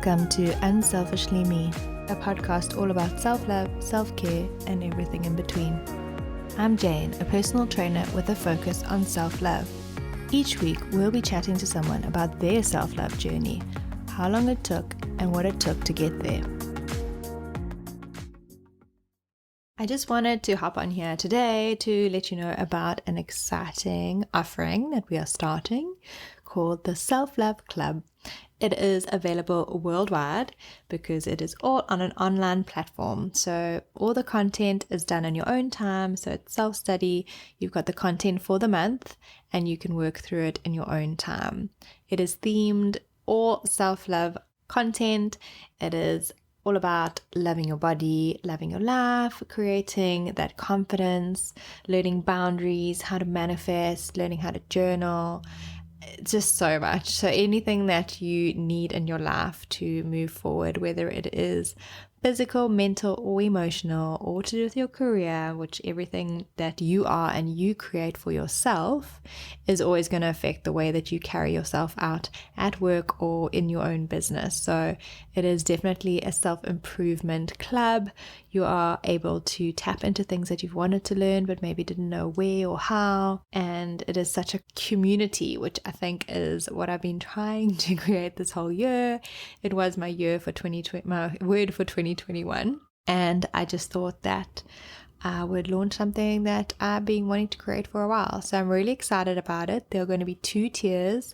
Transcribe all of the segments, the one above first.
Welcome to Unselfishly Me, a podcast all about self-love, self-care, and everything in between. I'm Jane, a personal trainer with a focus on self-love. Each week, we'll be chatting to someone about their self-love journey, how long it took, and what it took to get there. I just wanted to hop on here today to let you know about an exciting offering that we are starting called the Self-Love Club. It is available worldwide because it is all on an online platform. So all the content is done in your own time. So it's self-study. You've got the content for the month and you can work through it in your own time. It is themed all self-love content. It is all about loving your body, loving your life, creating that confidence, learning boundaries, how to manifest, learning how to journal. Just so much. So anything that you need in your life to move forward, whether it is physical, mental, or emotional, or to do with your career, which everything that you are and you create for yourself is always going to affect the way that you carry yourself out at work or in your own business. So it is definitely a self-improvement club. You are able to tap into things that you've wanted to learn but maybe didn't know where or how. And it is such a community, which I think is what I've been trying to create this whole year. It was my year for 2020, my word for 2021. And I just thought that I would launch something that I've been wanting to create for a while. So I'm really excited about it. There are going to be 2 tiers.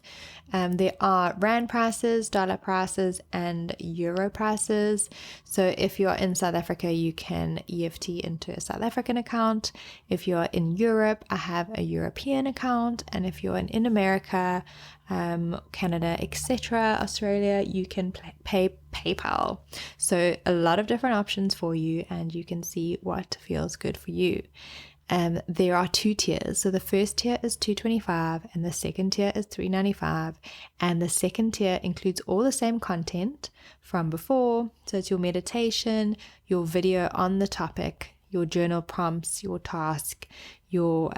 There are rand prices, dollar prices, and euro prices. So if you're in South Africa, you can EFT into a South African account. If you're in Europe, I have a European account. And if you're in America, Canada, etc., Australia, you can pay PayPal. So a lot of different options for you, and you can see what feels good for you. There are 2 tiers. So the first tier is $225 and the second tier is $395. And the second tier includes all the same content from before. So it's your meditation, your video on the topic, your journal prompts, your task, your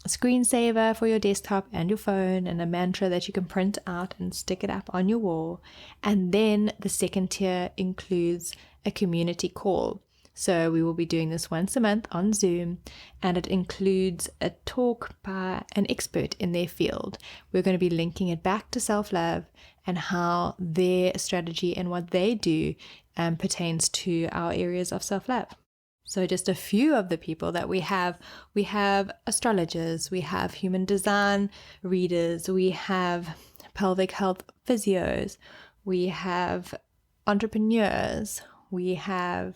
screensaver for your desktop and your phone, and a mantra that you can print out and stick it up on your wall. And then the second tier includes a community call. So we will be doing this once a month on Zoom, and it includes a talk by an expert in their field. We're going to be linking it back to self-love and how their strategy and what they do pertains to our areas of self-love. So just a few of the people that we have astrologers, we have human design readers, we have pelvic health physios, we have entrepreneurs, we have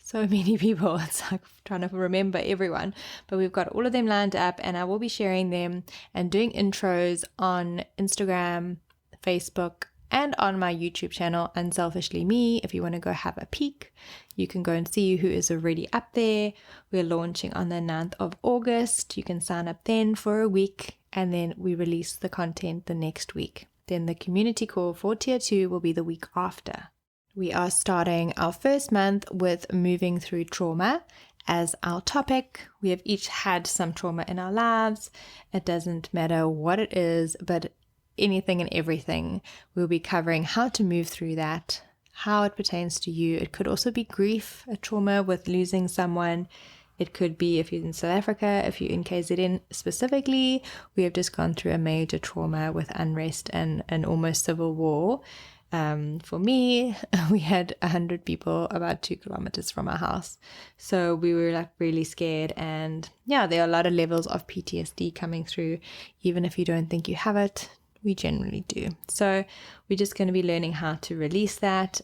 so many people. It's like trying to remember everyone, but we've got all of them lined up, and I will be sharing them and doing intros on Instagram, Facebook, and on my YouTube channel, Unselfishly Me. If you want to go have a peek, you can go and see who is already up there. We're launching on the 9th of August. You can sign up then for a week, and then we release the content the next week. Then the community call for tier 2 will be the week after. We are starting our first month with moving through trauma as our topic. We have each had some trauma in our lives. It doesn't matter what it is, but anything and everything. We'll be covering how to move through that, how it pertains to you. It could also be grief, a trauma with losing someone. It could be if you're in South Africa, if you're in KZN specifically, we have just gone through a major trauma with unrest and an almost civil war. For me, we had 100 people about 2 kilometers from our house. So we were like really scared. And yeah, there are a lot of levels of PTSD coming through. Even if you don't think you have it, we generally do. So we're just going to be learning how to release that,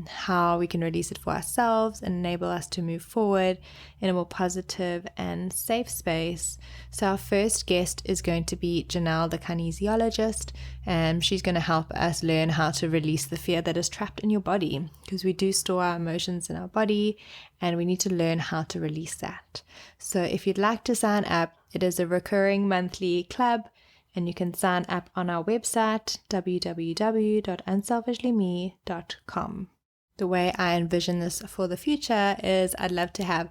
how we can release it for ourselves and enable us to move forward in a more positive and safe space. So our first guest is going to be Janelle, the kinesiologist, and she's going to help us learn how to release the fear that is trapped in your body, because we do store our emotions in our body and we need to learn how to release that. So if you'd like to sign up, it is a recurring monthly club. And you can sign up on our website, www.unselfishlyme.com. The way I envision this for the future is I'd love to have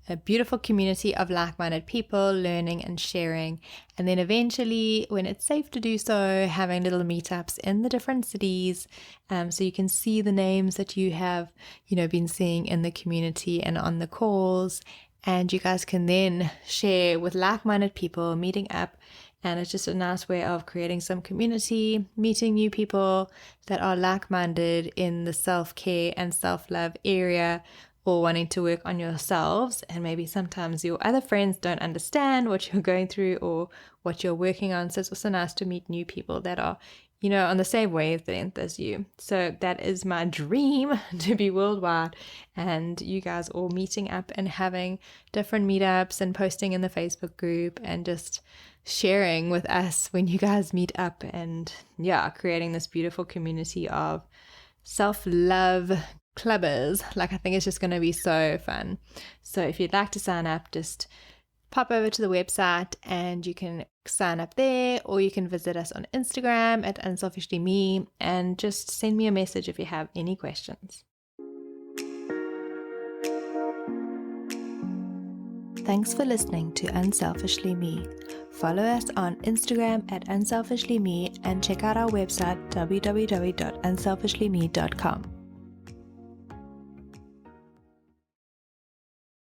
a beautiful community of like-minded people learning and sharing. And then eventually, when it's safe to do so, having little meetups in the different cities, so you can see the names that you have, been seeing in the community and on the calls. And you guys can then share with like-minded people, meeting up. And it's just a nice way of creating some community, meeting new people that are like-minded in the self-care and self-love area, or wanting to work on yourselves. And maybe sometimes your other friends don't understand what you're going through or what you're working on. So it's also nice to meet new people that are, on the same wavelength as you. So that is my dream, to be worldwide, and you guys all meeting up and having different meetups and posting in the Facebook group and just sharing with us when you guys meet up, and creating this beautiful community of self-love clubbers. I think it's just going to be so fun. So if you'd like to sign up, just pop over to the website and you can sign up there, or you can visit us on Instagram at unselfishlyme and just send me a message if you have any questions. Thanks for listening to Unselfishly Me. Follow us on Instagram at unselfishlyme and check out our website www.unselfishlyme.com.